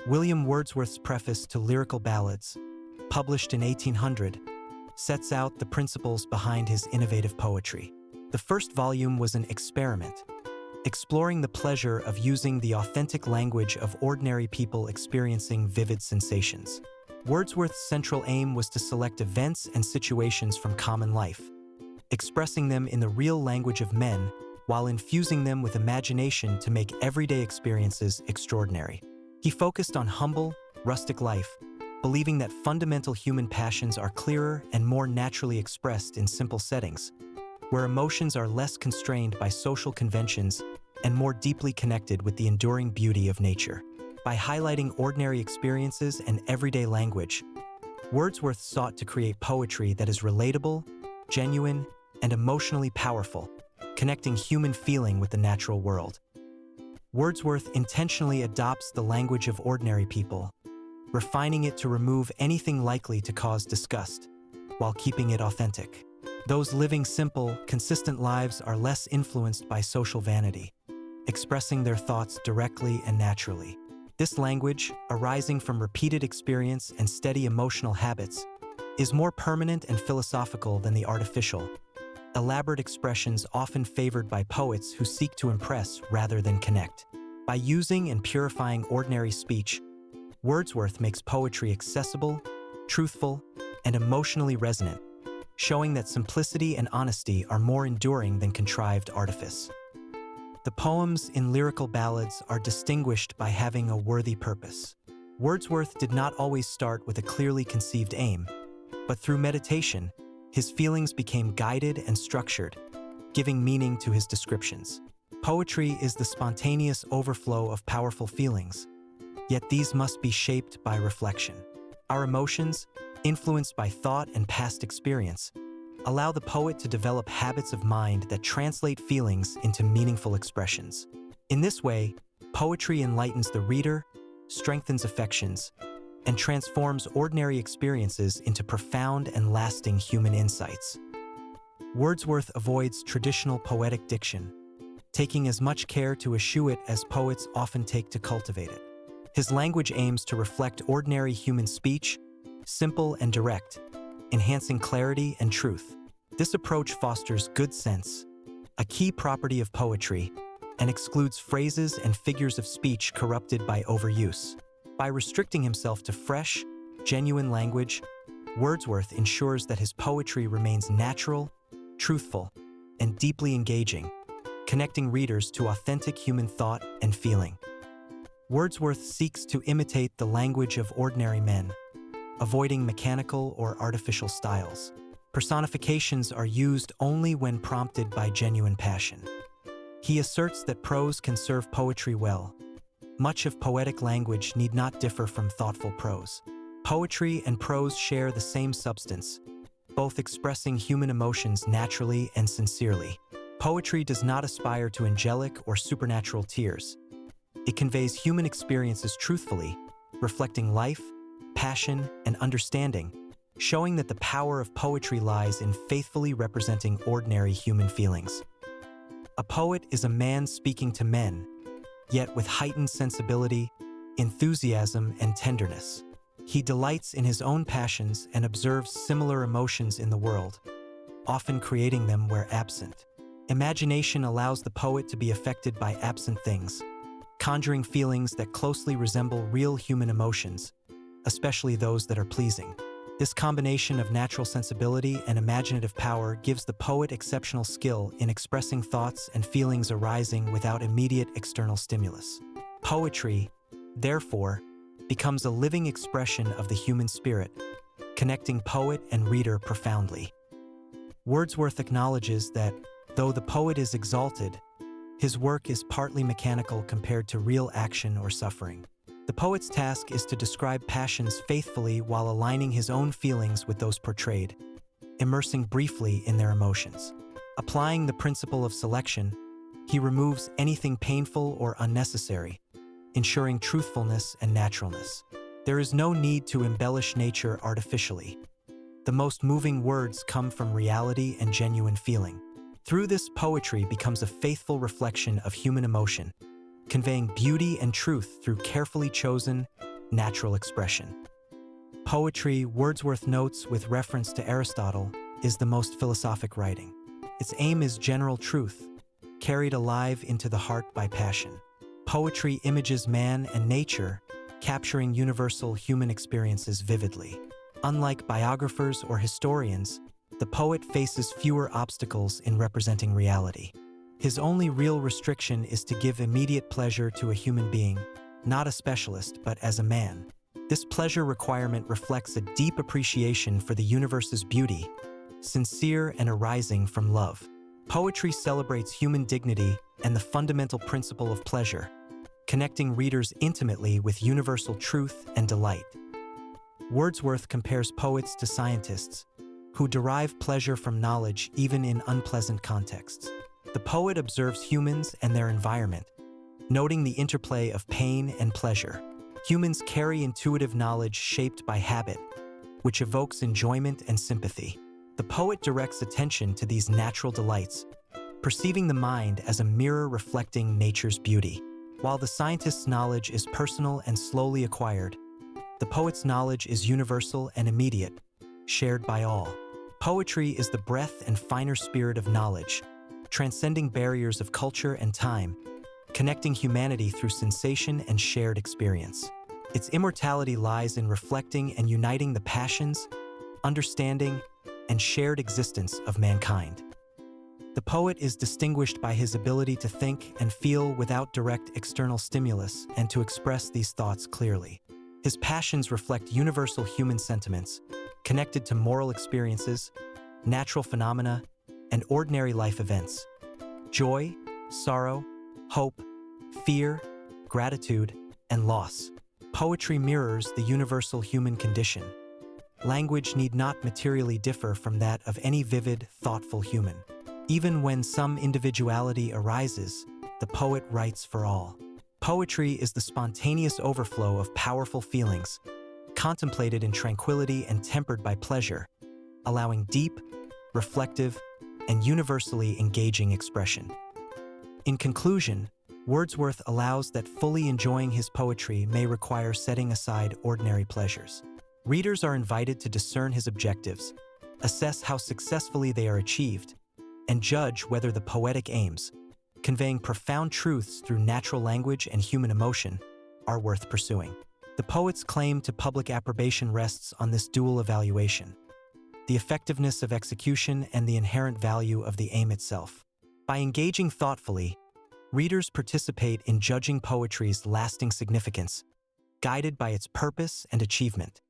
William Wordsworth's preface to Lyrical Ballads, published in 1800, sets out the principles behind his innovative poetry. The first volume was an experiment, exploring the pleasure of using the authentic language of ordinary people experiencing vivid sensations. Wordsworth's central aim was to select events and situations from common life, expressing them in the real language of men while infusing them with imagination to make everyday experiences extraordinary. He focused on humble, rustic life, believing that fundamental human passions are clearer and more naturally expressed in simple settings, where emotions are less constrained by social conventions and more deeply connected with the enduring beauty of nature. By highlighting ordinary experiences and everyday language, Wordsworth sought to create poetry that is relatable, genuine, and emotionally powerful, connecting human feeling with the natural world. Wordsworth intentionally adopts the language of ordinary people, refining it to remove anything likely to cause disgust, while keeping it authentic. Those living simple, consistent lives are less influenced by social vanity, expressing their thoughts directly and naturally. This language, arising from repeated experience and steady emotional habits, is more permanent and philosophical than the artificial, elaborate expressions often favored by poets who seek to impress rather than connect. By using and purifying ordinary speech, Wordsworth makes poetry accessible, truthful, and emotionally resonant, showing that simplicity and honesty are more enduring than contrived artifice. The poems in Lyrical Ballads are distinguished by having a worthy purpose. Wordsworth did not always start with a clearly conceived aim, but through meditation, his feelings became guided and structured, giving meaning to his descriptions. Poetry is the spontaneous overflow of powerful feelings, yet these must be shaped by reflection. Our emotions, influenced by thought and past experience, allow the poet to develop habits of mind that translate feelings into meaningful expressions. In this way, poetry enlightens the reader, strengthens affections, and transforms ordinary experiences into profound and lasting human insights. Wordsworth avoids traditional poetic diction, taking as much care to eschew it as poets often take to cultivate it. His language aims to reflect ordinary human speech, simple and direct, enhancing clarity and truth. This approach fosters good sense, a key property of poetry, and excludes phrases and figures of speech corrupted by overuse. By restricting himself to fresh, genuine language, Wordsworth ensures that his poetry remains natural, truthful, and deeply engaging, connecting readers to authentic human thought and feeling. Wordsworth seeks to imitate the language of ordinary men, avoiding mechanical or artificial styles. Personifications are used only when prompted by genuine passion. He asserts that prose can serve poetry well. Much of poetic language need not differ from thoughtful prose. Poetry and prose share the same substance, both expressing human emotions naturally and sincerely. Poetry does not aspire to angelic or supernatural tears. It conveys human experiences truthfully, reflecting life, passion, and understanding, showing that the power of poetry lies in faithfully representing ordinary human feelings. A poet is a man speaking to men, yet with heightened sensibility, enthusiasm, and tenderness. He delights in his own passions and observes similar emotions in the world, often creating them where absent. Imagination allows the poet to be affected by absent things, conjuring feelings that closely resemble real human emotions, especially those that are pleasing. This combination of natural sensibility and imaginative power gives the poet exceptional skill in expressing thoughts and feelings arising without immediate external stimulus. Poetry, therefore, becomes a living expression of the human spirit, connecting poet and reader profoundly. Wordsworth acknowledges that, though the poet is exalted, his work is partly mechanical compared to real action or suffering. The poet's task is to describe passions faithfully while aligning his own feelings with those portrayed, immersing briefly in their emotions. Applying the principle of selection, he removes anything painful or unnecessary, ensuring truthfulness and naturalness. There is no need to embellish nature artificially. The most moving words come from reality and genuine feeling. Through this, poetry becomes a faithful reflection of human emotion, conveying beauty and truth through carefully chosen, natural expression. Poetry, Wordsworth notes with reference to Aristotle, is the most philosophic writing. Its aim is general truth, carried alive into the heart by passion. Poetry images man and nature, capturing universal human experiences vividly. Unlike biographers or historians, the poet faces fewer obstacles in representing reality. His only real restriction is to give immediate pleasure to a human being, not a specialist, but as a man. This pleasure requirement reflects a deep appreciation for the universe's beauty, sincere and arising from love. Poetry celebrates human dignity and the fundamental principle of pleasure, connecting readers intimately with universal truth and delight. Wordsworth compares poets to scientists, who derive pleasure from knowledge even in unpleasant contexts. The poet observes humans and their environment, noting the interplay of pain and pleasure. Humans carry intuitive knowledge shaped by habit, which evokes enjoyment and sympathy. The poet directs attention to these natural delights, perceiving the mind as a mirror reflecting nature's beauty. While the scientist's knowledge is personal and slowly acquired, the poet's knowledge is universal and immediate, shared by all. Poetry is the breadth and finer spirit of knowledge, transcending barriers of culture and time, connecting humanity through sensation and shared experience. Its immortality lies in reflecting and uniting the passions, understanding, and shared existence of mankind. The poet is distinguished by his ability to think and feel without direct external stimulus and to express these thoughts clearly. His passions reflect universal human sentiments, connected to moral experiences, natural phenomena, and ordinary life events. Joy, sorrow, hope, fear, gratitude, and loss. Poetry mirrors the universal human condition. Language need not materially differ from that of any vivid, thoughtful human. Even when some individuality arises, the poet writes for all. Poetry is the spontaneous overflow of powerful feelings, contemplated in tranquility and tempered by pleasure, allowing deep, reflective, and universally engaging expression. In conclusion, Wordsworth allows that fully enjoying his poetry may require setting aside ordinary pleasures. Readers are invited to discern his objectives, assess how successfully they are achieved, and judge whether the poetic aims, conveying profound truths through natural language and human emotion, are worth pursuing. The poet's claim to public approbation rests on this dual evaluation: the effectiveness of execution and the inherent value of the aim itself. By engaging thoughtfully, readers participate in judging poetry's lasting significance, guided by its purpose and achievement.